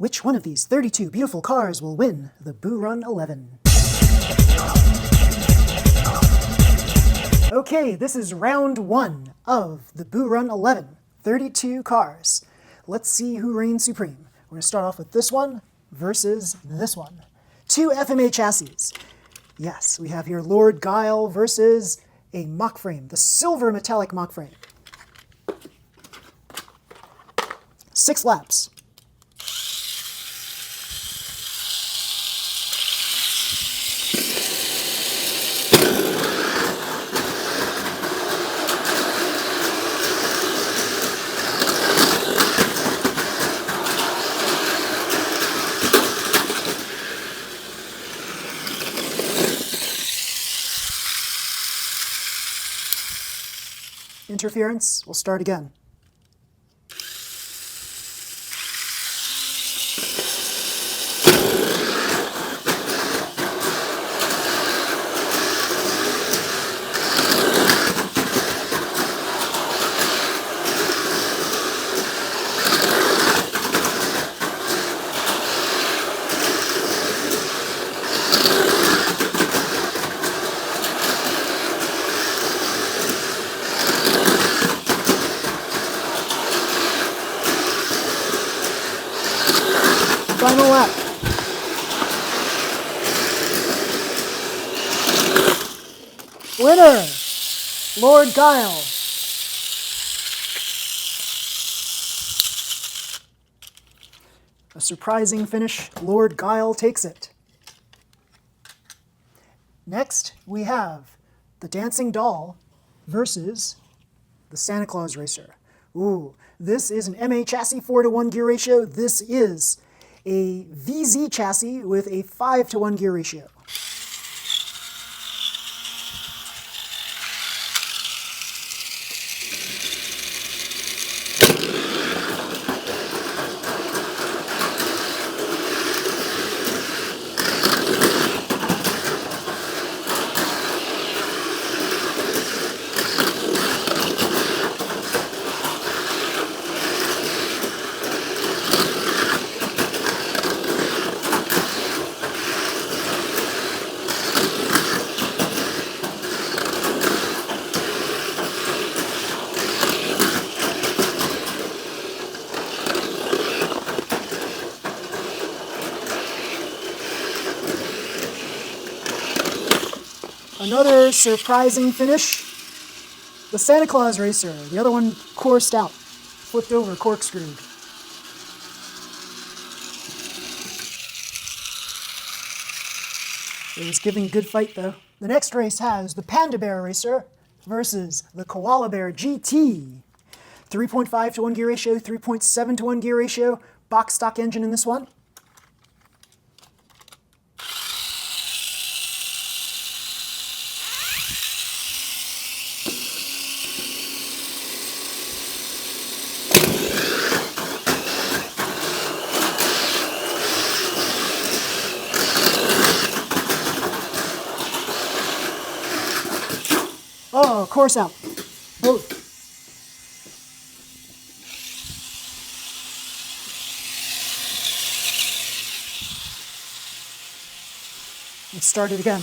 Which one of these 32 beautiful cars will win the Boo Run 11? Okay, this is round one of the Boo Run 11. 32 cars. Let's see who reigns supreme. We're going to start off with this one versus this one. Two FMA chassis. Yes, we have here Lord Guile versus a mock frame, the silver metallic mock frame. 6 laps. Interference, we'll start again. Final lap. Winner, Lord Guile. A surprising finish. Lord Guile takes it. Next, we have the Dancing Doll versus the Santa Claus Racer. Ooh, this is an MA chassis 4-to-1 gear ratio. This is a VZ chassis with a 5-to-1 gear ratio. Another surprising finish. The Santa Claus Racer. The other one coursed out, flipped over, corkscrewed. It was giving a good fight though. The next race has the Panda Bear Racer versus the Koala Bear GT. 3.5-to-1 gear ratio, 3.7-to-1 gear ratio, box stock engine in this one. Oh, course out. Both. Let's start it again.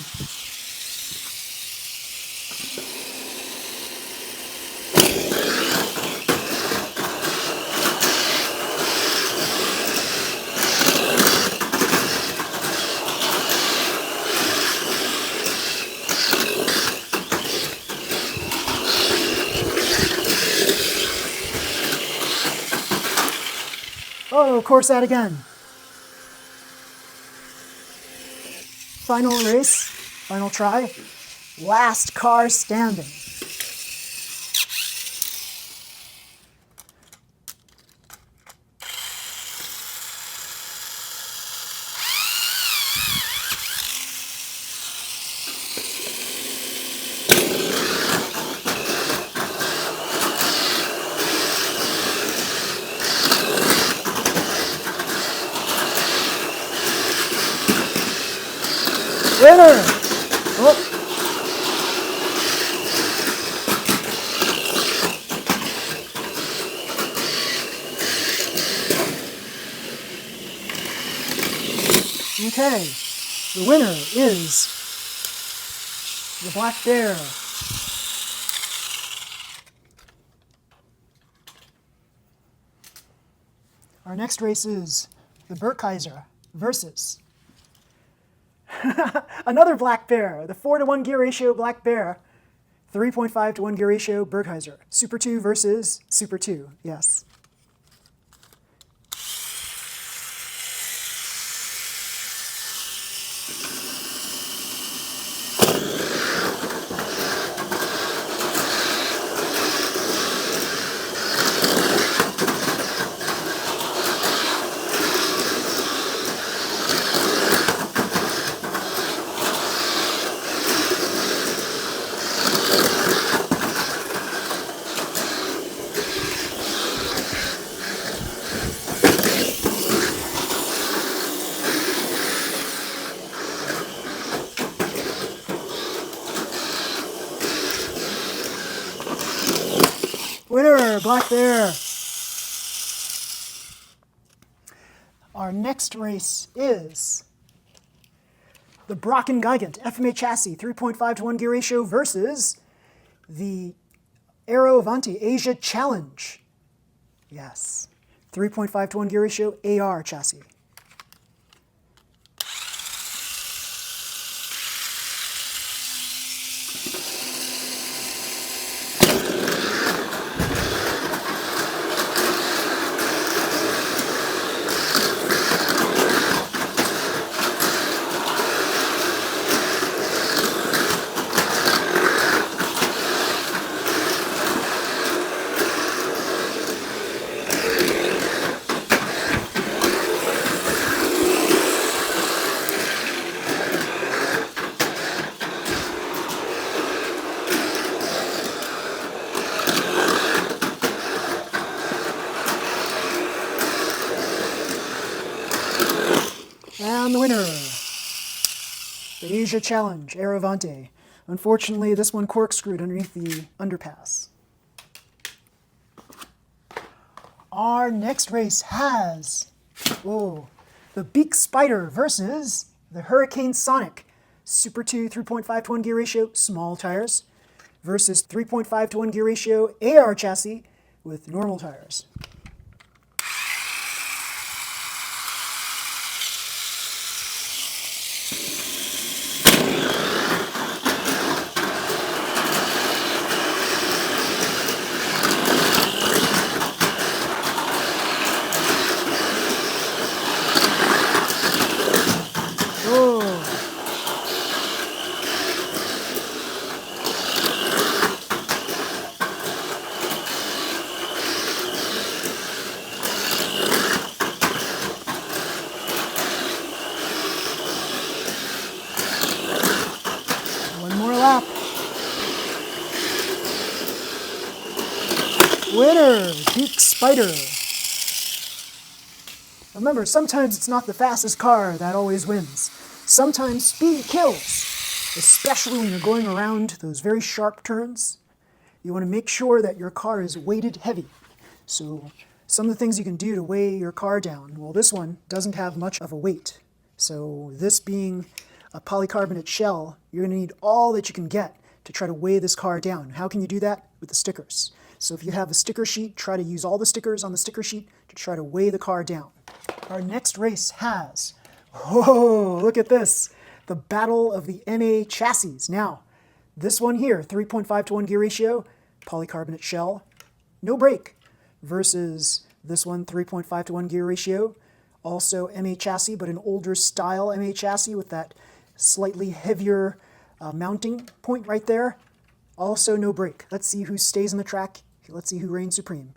Oh, course out again. Final race, final try, last car standing. Winner! Oh. Okay, the winner is the Black Bear. Our next race is the Burkheiser versus another Black Bear, the 4-to-1 gear ratio Black Bear, 3.5-to-1 gear ratio Burkheiser. Super 2 versus Super 2, yes. Winner, Black Bear. Our next race is the Brocken Gigant FMA chassis 3.5-to-1 gear ratio versus the Aero Avanti Asia Challenge. Yes, 3.5-to-1 gear ratio AR chassis. And the winner, the Asia Challenge, Aero Avanti. Unfortunately, this one corkscrewed underneath the underpass. Our next race has, the Beak Spider versus the Hurricane Sonic. Super 2 3.5-to-1 gear ratio, small tires, versus 3.5-to-1 gear ratio AR chassis with normal tires. One more lap. Winner, Beak Spider. Remember, sometimes it's not the fastest car that always wins. Sometimes speed kills, especially when you're going around those very sharp turns. You want to make sure that your car is weighted heavy. So some of the things you can do to weigh your car down, well, this one doesn't have much of a weight. So this being a polycarbonate shell, you're going to need all that you can get to try to weigh this car down. How can you do that? With the stickers. So if you have a sticker sheet, try to use all the stickers on the sticker sheet to try to weigh the car down. Our next race has, look at this, the Battle of the MA Chassis. Now, this one here, 3.5-to-1 gear ratio, polycarbonate shell, no brake, versus this one, 3.5-to-1 gear ratio, also MA chassis, but an older style MA chassis with that slightly heavier mounting point right there. Also no brake. Let's see who stays on the track. Let's see who reigns supreme.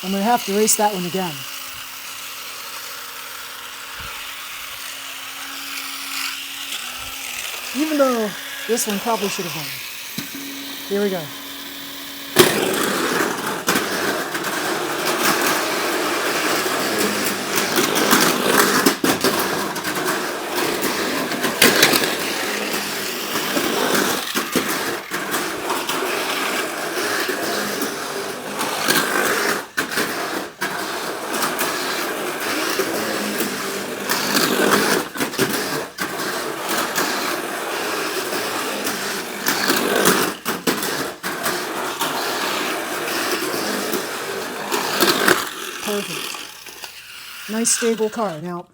I'm going to have to race that one again. Even though this one probably should have won. Here we go. Perfect. Nice stable car. Now,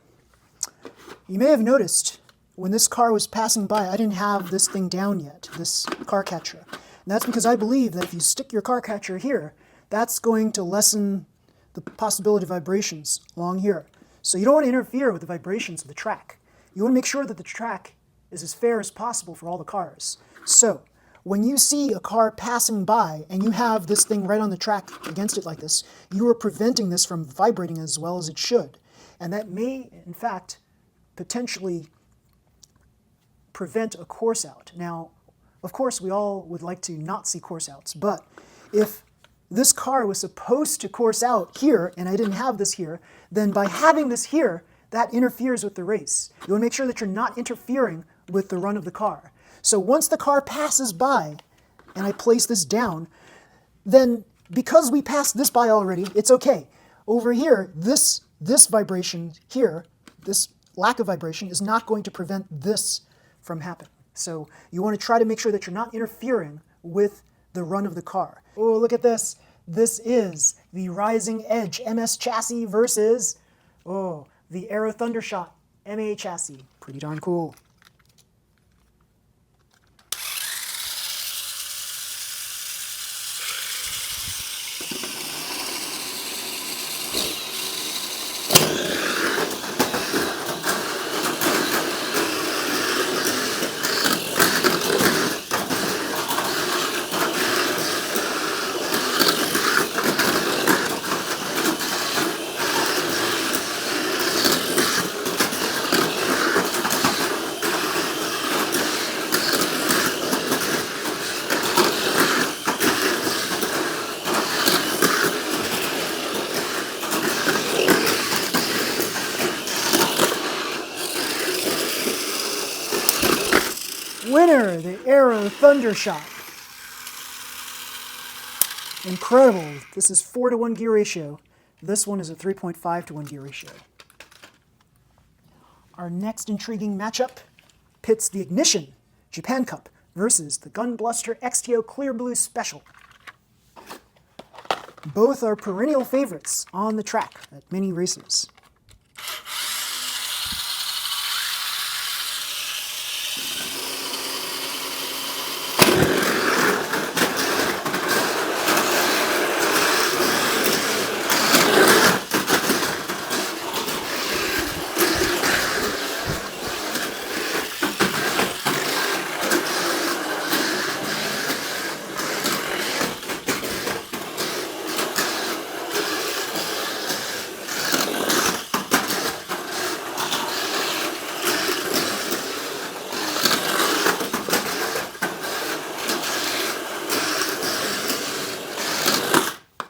you may have noticed when this car was passing by, I didn't have this thing down yet, this car catcher. And that's because I believe that if you stick your car catcher here, that's going to lessen the possibility of vibrations along here. So you don't want to interfere with the vibrations of the track. You want to make sure that the track is as fair as possible for all the cars. So when you see a car passing by and you have this thing right on the track against it like this, you are preventing this from vibrating as well as it should. And that may, in fact, potentially prevent a course out. Now, of course, we all would like to not see course outs, but if this car was supposed to course out here and I didn't have this here, then by having this here, that interferes with the race. You want to make sure that you're not interfering with the run of the car. So once the car passes by and I place this down, then because we passed this by already, it's okay. Over here, this vibration here, this lack of vibration is not going to prevent this from happening. So you want to try to make sure that you're not interfering with the run of the car. Oh, look at this. This is the Rising Edge MS chassis versus, the Aero Thundershot MA chassis. Pretty darn cool. Winner, the Aero Thundershot. Incredible. This is 4-to-1 gear ratio. This one is a 3.5-to-1 gear ratio. Our next intriguing matchup pits the Ignition Japan Cup versus the Gunbluster XTO Clear Blue Special. Both are perennial favorites on the track at many races.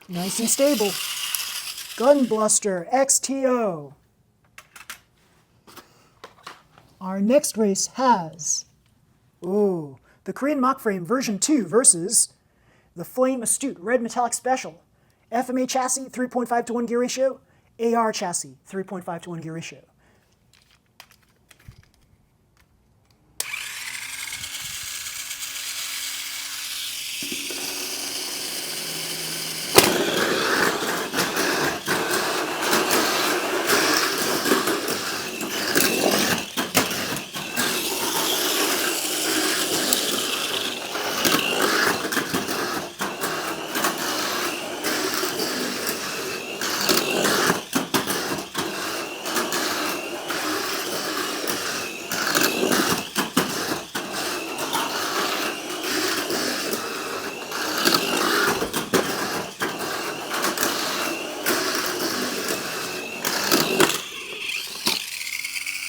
Nice and stable. Gunbluster XTO. Our next race has, the Korean Mock Frame version 2 versus the Flame Astute Red Metallic Special. FMA chassis, 3.5-to-1 gear ratio. AR chassis, 3.5-to-1 gear ratio.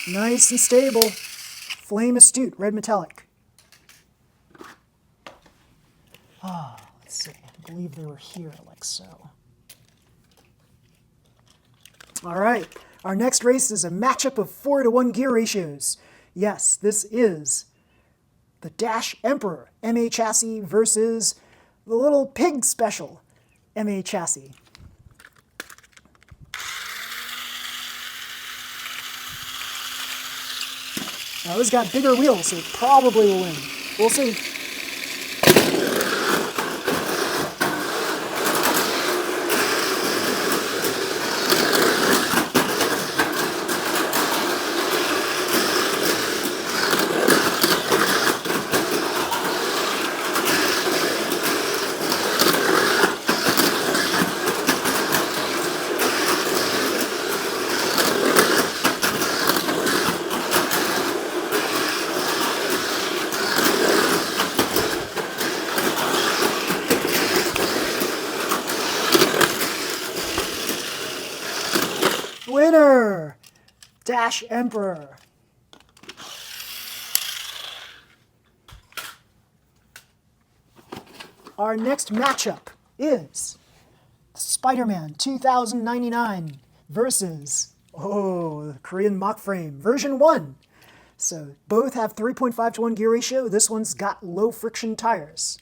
Nice and stable. Flame Astute, red metallic. Let's see. I believe they were here, like so. All right. Our next race is a matchup of 4-to-1 gear ratios. Yes, this is the Dash Emperor MA chassis versus the Little Pig Special MA chassis. Now this got bigger wheels, so it probably will win. We'll see. Winner! Dash Emperor. Our next matchup is Spider-Man 2099 versus, the Korean mock frame, version 1. So both have 3.5-to-1 gear ratio. This one's got low friction tires.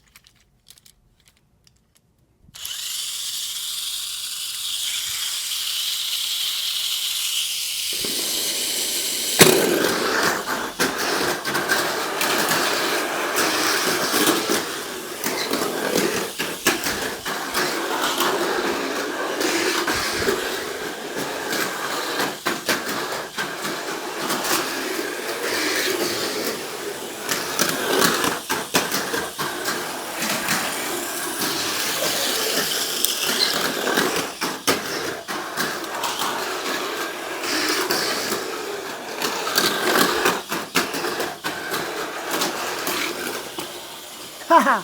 Haha!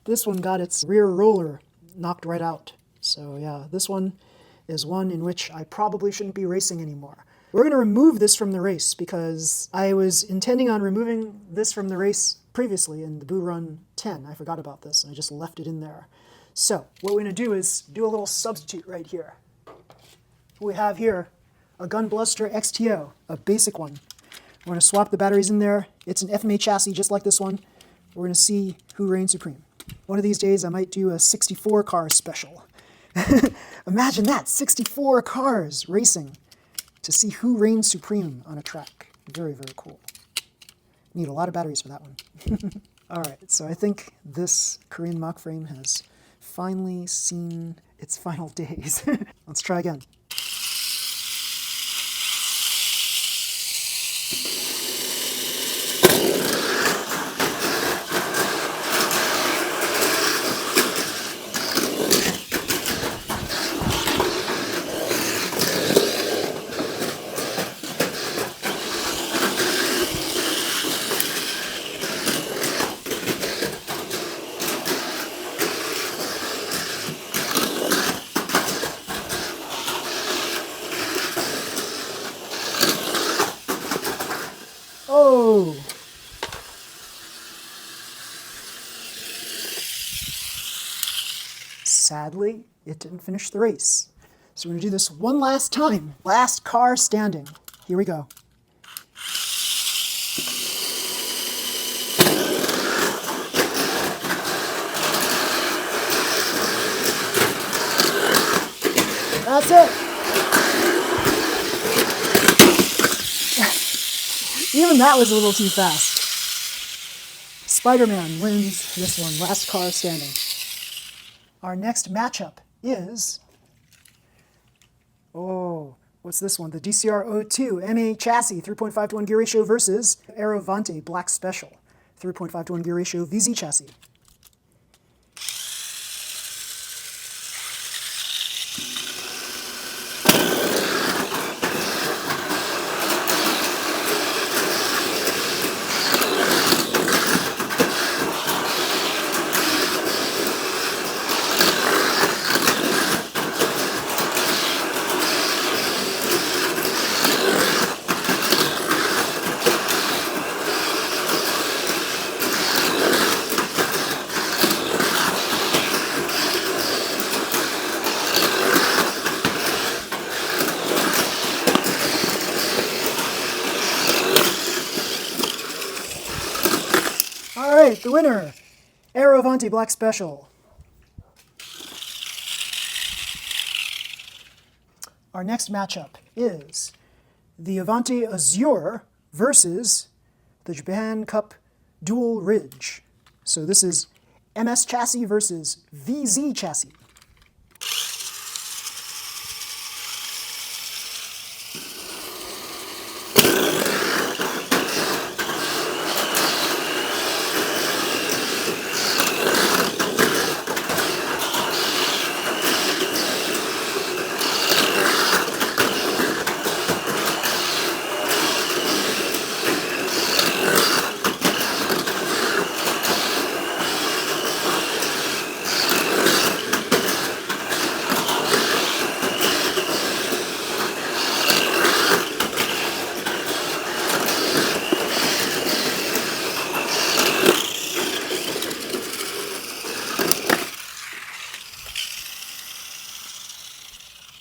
This one got its rear roller knocked right out. So yeah, this one is one in which I probably shouldn't be racing anymore. We're going to remove this from the race because I was intending on removing this from the race previously in the Boo Run 10. I forgot about this and I just left it in there. So what we're going to do is do a little substitute right here. We have here a Gunbluster XTO, a basic one. We're going to swap the batteries in there. It's an FMA chassis just like this one. We're going to see who reigns supreme. One of these days I might do a 64 car special. Imagine that, 64 cars racing to see who reigns supreme on a track. Very, very cool. Need a lot of batteries for that one. All right, so I think this Korean mock frame has finally seen its final days. Let's try again. Oh! Sadly, it didn't finish the race. So we're going to do this one last time. Last car standing. Here we go. That's it. Even that was a little too fast. Spider-Man wins this one, last car standing. Our next matchup is, what's this one? The DCR-02 MA chassis, 3.5-to-1 gear ratio versus Aerovante Black Special, 3.5-to-1 gear ratio VZ chassis. right, the winner, Aero Avanti Black Special. Our next matchup is the Avanti Azure versus the Japan Cup Dual Ridge. So this is MS chassis versus VZ chassis.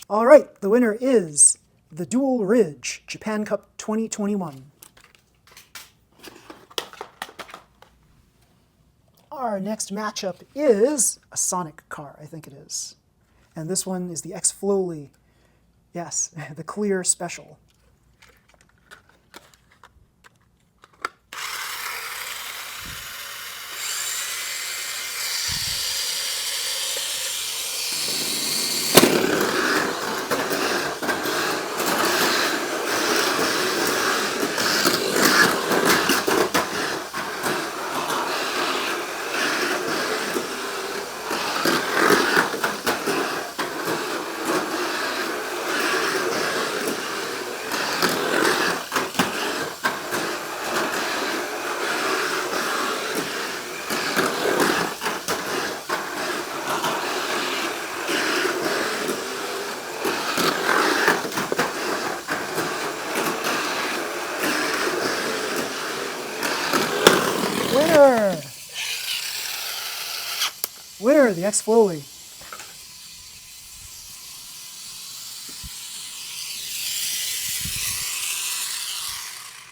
All right, the winner is the Dual Ridge Japan Cup 2021. Our next matchup is a Sonic car, I think it is. And this one is the X-Flowly. Yes, the Clear Special. Winner! Winner, the X-Flowly.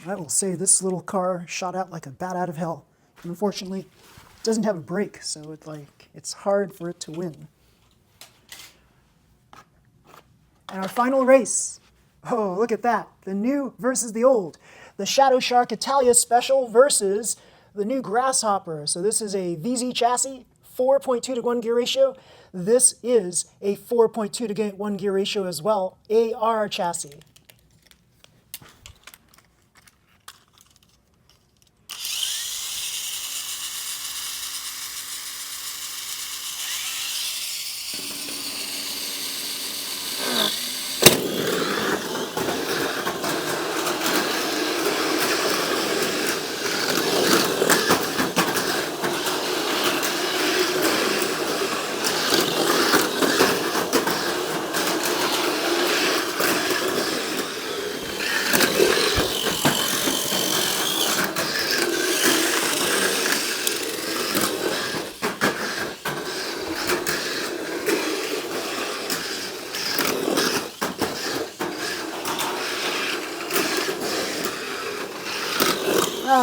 I will say this little car shot out like a bat out of hell. And unfortunately, it doesn't have a brake, so it's hard for it to win. And our final race. Oh, look at that. The new versus the old. The Shadow Shark Italia Special versus the new Grasshopper. So this is a VZ chassis, 4.2 to 1 gear ratio. This is a 4.2 to 1 gear ratio as well, AR chassis.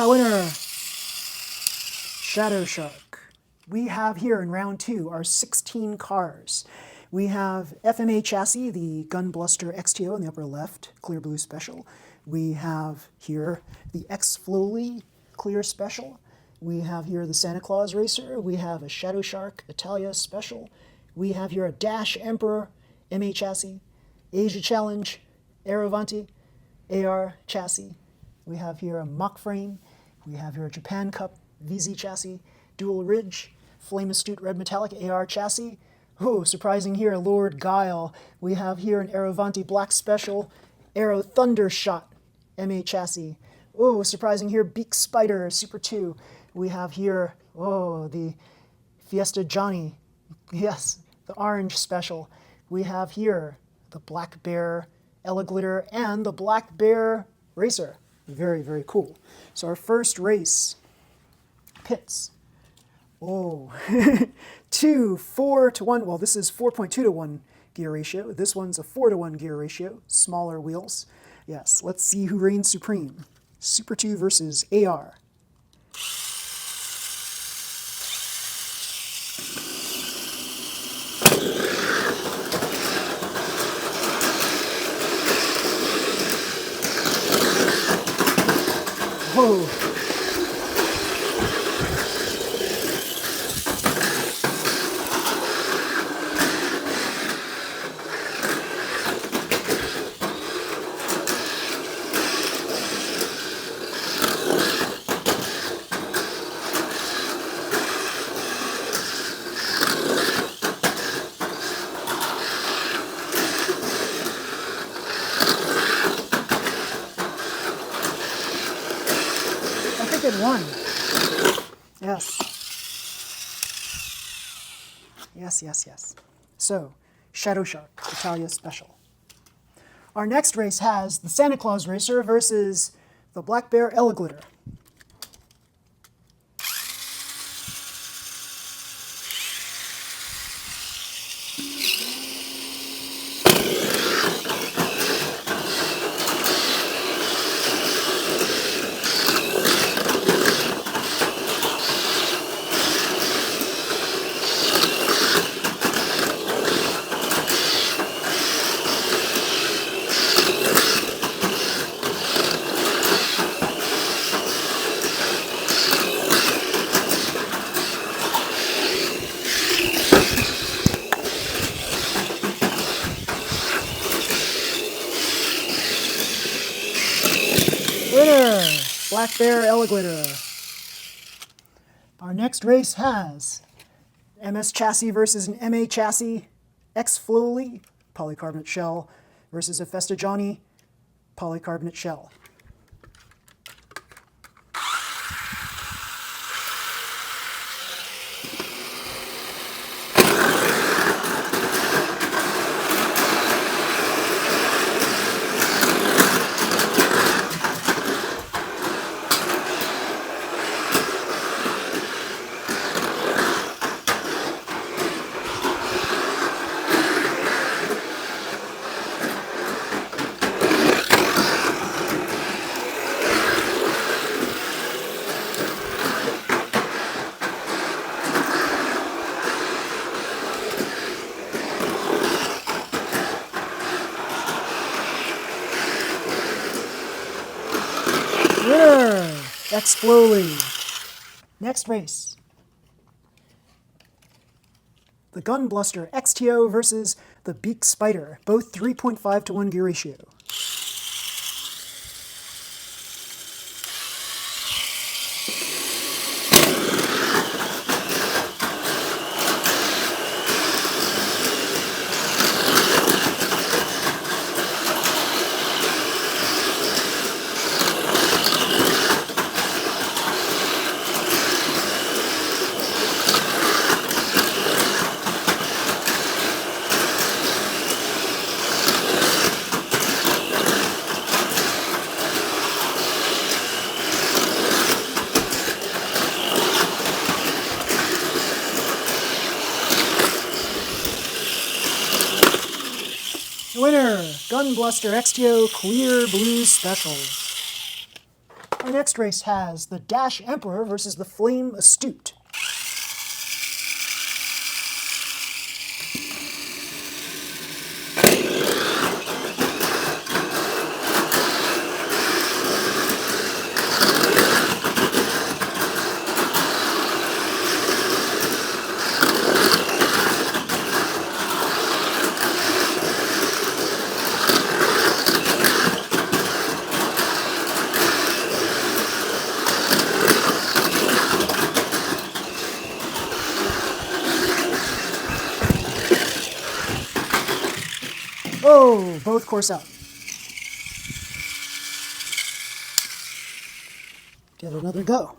Winner, Shadow Shark. We have here in round 2 our 16 cars. We have FMA chassis, the Gunbluster XTO in the upper left, Clear Blue Special. We have here the X-Flowly Clear Special. We have here the Santa Claus Racer. We have a Shadow Shark Italia Special. We have here a Dash Emperor MA chassis, Asia Challenge Aero Avanti AR chassis. We have here a Mock Frame. We have here a Japan Cup VZ chassis, Dual Ridge, Flame Astute Red Metallic AR chassis. Oh, surprising here, Lord Guile. We have here an Aero Avanti Black Special, Aero Thundershot MA chassis. Oh, surprising here, Beak Spider Super 2. We have here, oh, the Fiesta Johnny. Yes, the Orange Special. We have here the Black Bear Ella Glitter and the Black Bear Racer. Very, very cool. So our first race, pits. Oh, 4 to 1. Well, this is 4.2 to 1 gear ratio. This one's a 4 to 1 gear ratio, smaller wheels. Yes, let's see who reigns supreme. Super 2 versus AR. Oh, I think it won. Yes. Yes, yes, yes. So, Shadow Shark, Italia Special. Our next race has the Santa Claus Racer versus the Black Bear Glitter. Winner! Black Bear Glitter. Our next race has MS Chassis versus an MA Chassis, X-Flowly, polycarbonate shell, versus a Festa Johnny, polycarbonate shell. Winner! X-Flowly. Next race. The Gunbluster XTO versus the Beak Spider, both 3.5 to 1 gear ratio. Winner, Gunbluster XTO Clear Blue Special. Our next race has the Dash Emperor versus the Flame Astute. Oh, both course out. Give it another go.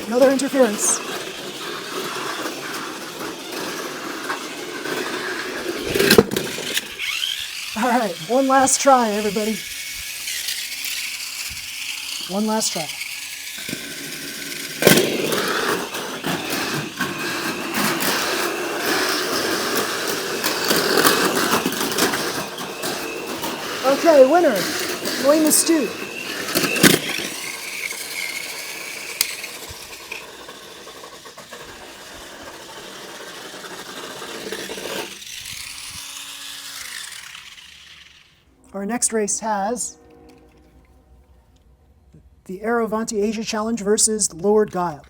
Another interference. All right, one last try, everybody. One last try. Okay, winner, Blame the Stew. Our next race has the Aerovanti Asia Challenge versus Lord Guile.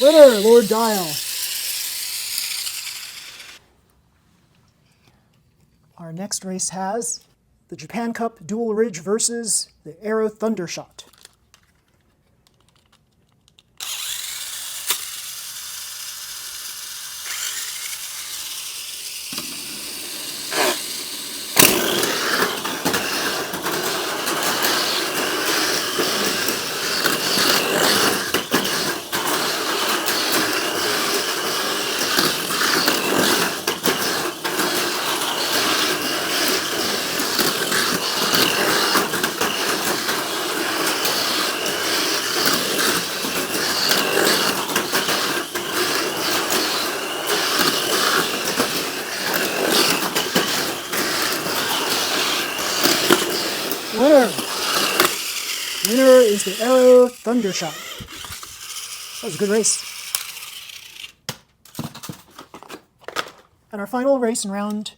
Winner, Lord Guile. Our next race has the Japan Cup Dual Ridge versus the Aero Thundershot. Winner! Winner is the Aero Thundershot. That was a good race. And our final race in round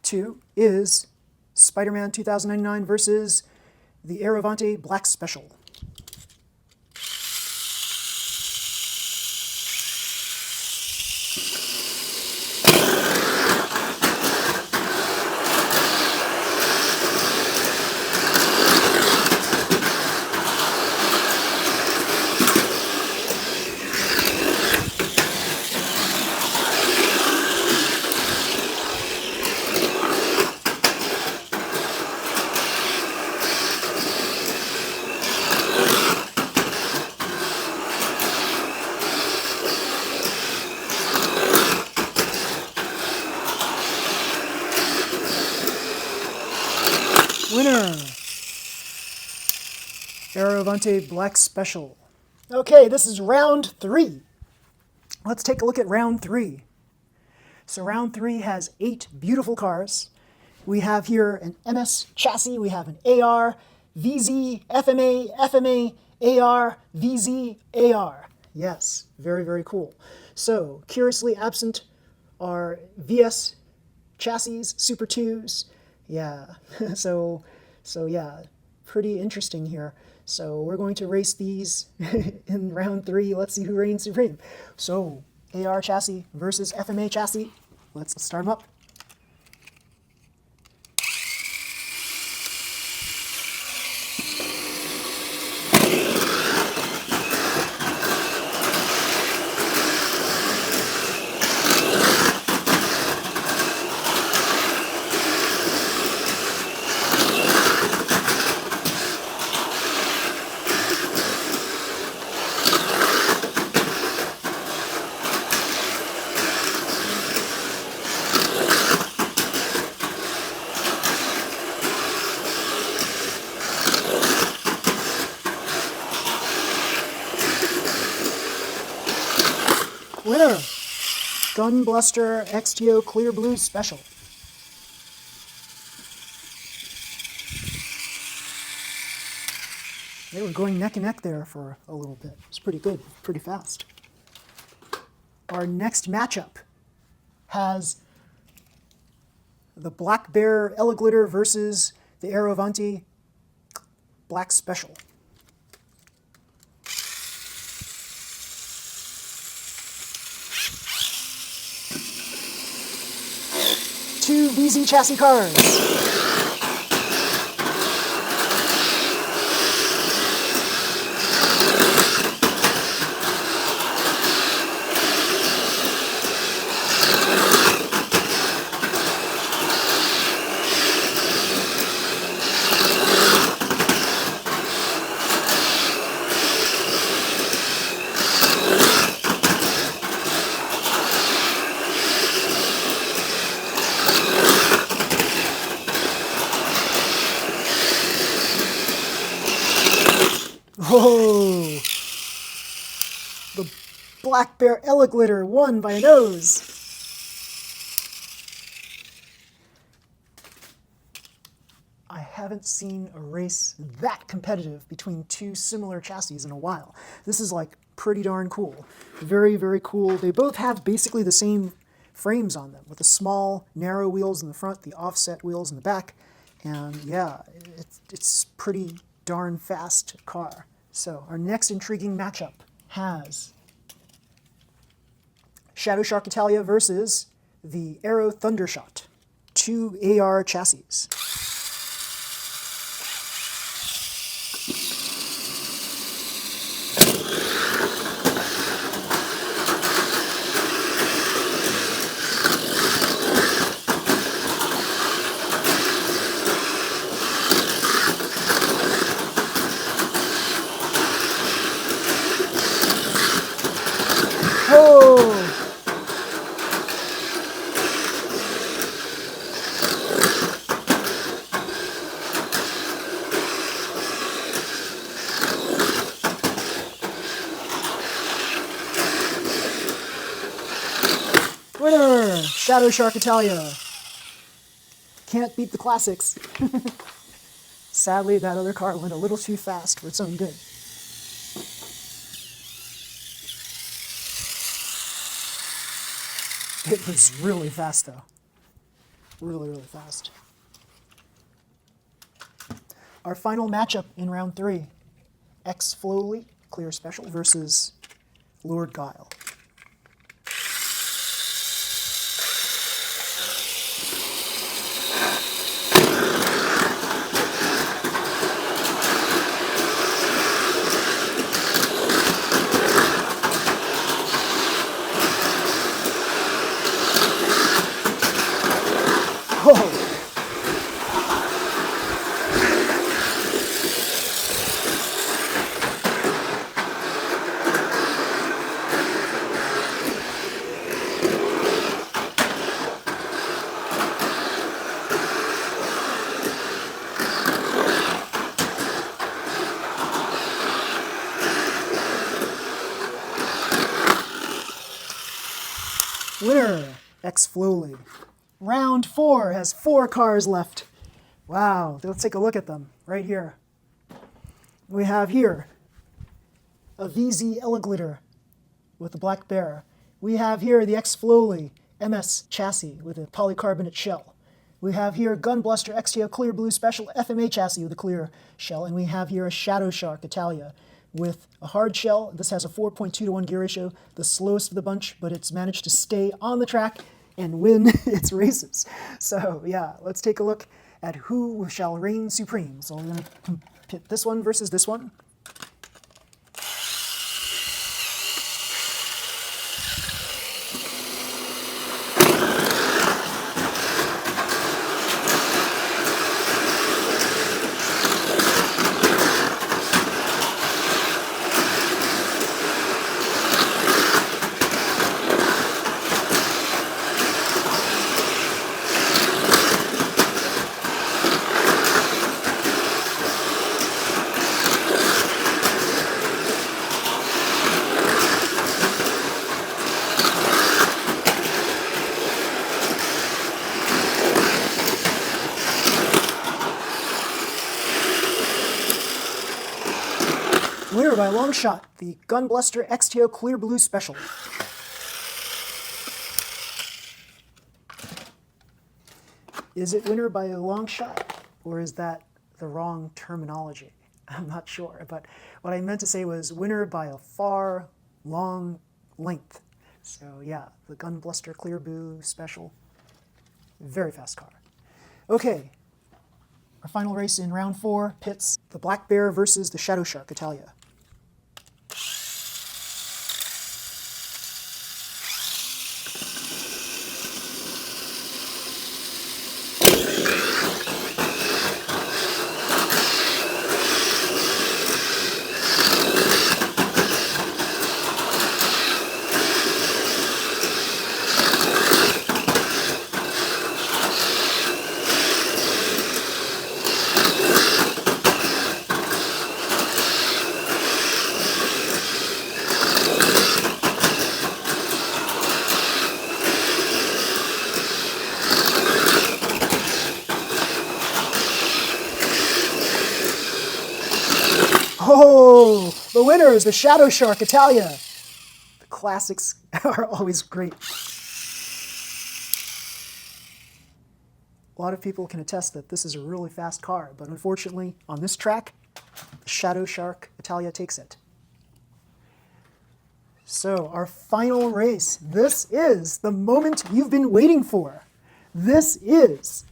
2 is Spider-Man 2099 versus the Aerovanti Black Special. Winner! Aerovanti Black Special. Okay, this is round 3. Let's take a look at round 3. So round 3 has 8 beautiful cars. We have here an MS chassis, we have an AR, VZ, FMA, FMA, AR, VZ, AR. Yes, very, very cool. So, curiously absent are VS chassis, Super 2s. Yeah, so yeah, pretty interesting here. So we're going to race these in round 3. Let's see who reigns supreme. So AR chassis versus FMA chassis. Let's start them up. Winner, Gunbluster XTO Clear Blue Special. They were going neck and neck there for a little bit. It's pretty good, pretty fast. Our next matchup has the Black Bear Glitter versus the Aerovanti Black Special. Two VZ chassis cars. Black Bear Glitter won by a nose. I haven't seen a race that competitive between two similar chassis in a while. This is like pretty darn cool. Very, very cool. They both have basically the same frames on them, with the small, narrow wheels in the front, the offset wheels in the back. And yeah, it's pretty darn fast car. So our next intriguing matchup has Shadow Shark Italia versus the Aero Thundershot, two AR chassis. Oh! Winner! Shadow Shark Italia. Can't beat the classics. Sadly, that other car went a little too fast for its own good. It was really fast, though. Really, really fast. Our final matchup in round 3, X Flowly Clear Special versus Lord Guile. Oh! Winner, X Flowly. Round 4 has 4 cars left. Wow, let's take a look at them right here. We have here a VZ Glitter with the Black Bear. We have here the X Flowly MS chassis with a polycarbonate shell. We have here Gunbluster XTO Clear Blue Special FMA chassis with a clear shell. And we have here a Shadow Shark Italia with a hard shell. This has a 4.2 to 1 gear ratio, the slowest of the bunch, but it's managed to stay on the track and win its races. So yeah, let's take a look at who shall reign supreme. So we're going to pit this one versus this one. Winner by a long shot, the Gunbluster XTO Clear Blue Special. Is it winner by a long shot, or is that the wrong terminology? I'm not sure, but what I meant to say was winner by a far, long length. So yeah, the Gunbluster Clear Blue Special, very fast car. Okay, our final race in round 4 pits the Black Bear versus the Shadow Shark Italia. Oh, the winner is the Shadow Shark Italia. The classics are always great. A lot of people can attest that this is a really fast car, but unfortunately, on this track, the Shadow Shark Italia takes it. So, our final race. This is the moment you've been waiting for. This is,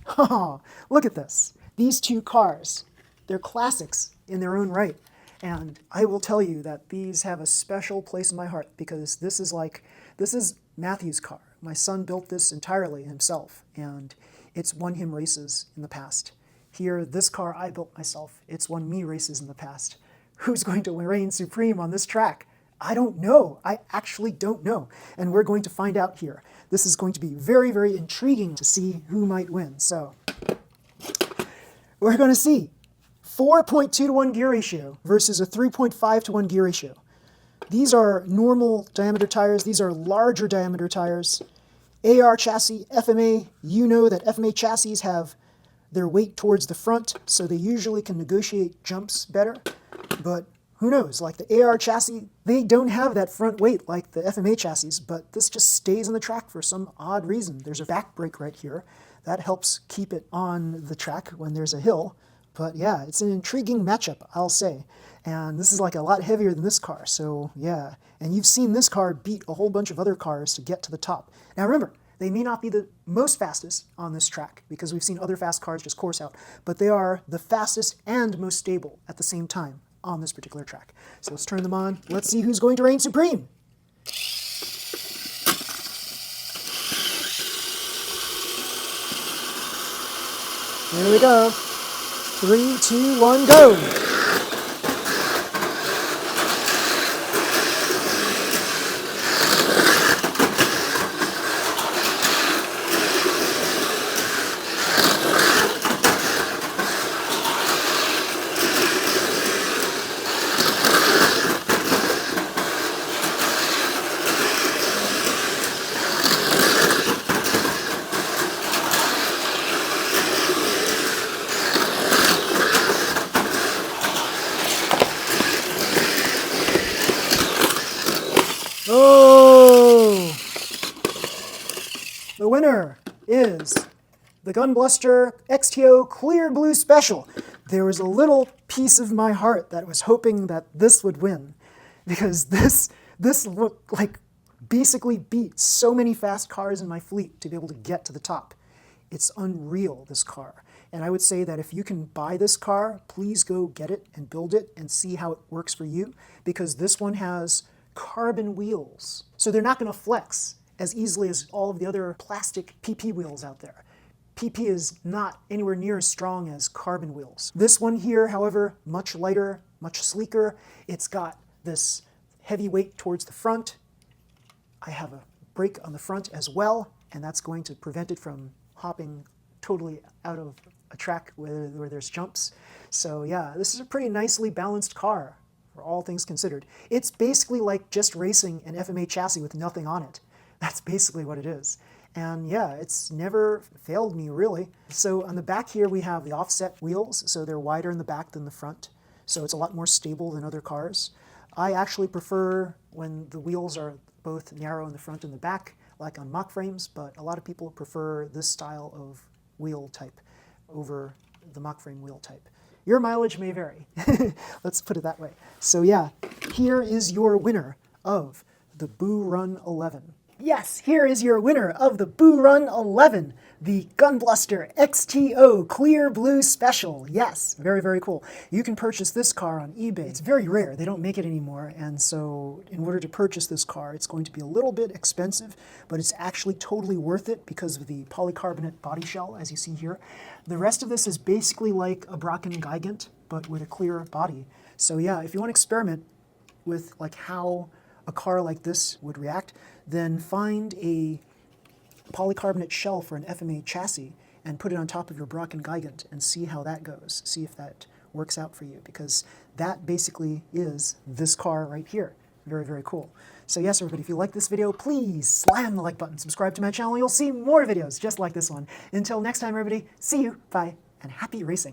look at this. These two cars, they're classics in their own right. And I will tell you that these have a special place in my heart because this is Matthew's car. My son built this entirely himself, and it's won him races in the past. Here, this car I built myself. It's won me races in the past. Who's going to reign supreme on this track? I don't know. I actually don't know. And we're going to find out here. This is going to be very, very intriguing to see who might win. So, we're going to see 4.2 to 1 gear ratio versus a 3.5 to 1 gear ratio. These are normal diameter tires. These are larger diameter tires. AR chassis, FMA, you know that FMA chassis have their weight towards the front, so they usually can negotiate jumps better. But who knows, like the AR chassis, they don't have that front weight like the FMA chassis, but this just stays on the track for some odd reason. There's a back brake right here. That helps keep it on the track when there's a hill. But yeah, it's an intriguing matchup, I'll say. And this is like a lot heavier than this car, so yeah. And you've seen this car beat a whole bunch of other cars to get to the top. Now remember, they may not be the most fastest on this track because we've seen other fast cars just course out, but they are the fastest and most stable at the same time on this particular track. So let's turn them on. Let's see who's going to reign supreme. Here we go. 3, 2, 1, go! Oh! The winner is the Gunbluster XTO Clear Blue Special. There was a little piece of my heart that was hoping that this would win, because this looked like basically beat so many fast cars in my fleet to be able to get to the top. It's unreal, this car. And I would say that if you can buy this car, please go get it and build it and see how it works for you, because this one has carbon wheels. So they're not going to flex as easily as all of the other plastic PP wheels out there. PP is not anywhere near as strong as carbon wheels. This one here, however, much lighter, much sleeker. It's got this heavy weight towards the front. I have a brake on the front as well, and that's going to prevent it from hopping totally out of a track where there's jumps. So yeah, this is a pretty nicely balanced car for all things considered. It's basically like just racing an FMA chassis with nothing on it. That's basically what it is. And yeah, it's never failed me really. So on the back here we have the offset wheels, so they're wider in the back than the front. So it's a lot more stable than other cars. I actually prefer when the wheels are both narrow in the front and the back, like on mock frames, but a lot of people prefer this style of wheel type over the mock frame wheel type. Your mileage may vary. Let's put it that way. So yeah, here is your winner of the Boo Run 11. Yes, here is your winner of the Boo Run 11, the Gunbluster XTO Clear Blue Special. Yes, very, very cool. You can purchase this car on eBay. It's very rare. They don't make it anymore, and so in order to purchase this car, it's going to be a little bit expensive, but it's actually totally worth it because of the polycarbonate body shell, as you see here. The rest of this is basically like a Brocken Gigant, but with a clear body. So yeah, if you want to experiment with like how a car like this would react, then find a polycarbonate shell for an FMA chassis and put it on top of your Brocken Gigant and see how that goes. See if that works out for you, because that basically is this car right here. Very, very cool. So yes, everybody, if you like this video, please slam the like button, subscribe to my channel, you'll see more videos just like this one. Until next time, everybody, see you, bye, and happy racing.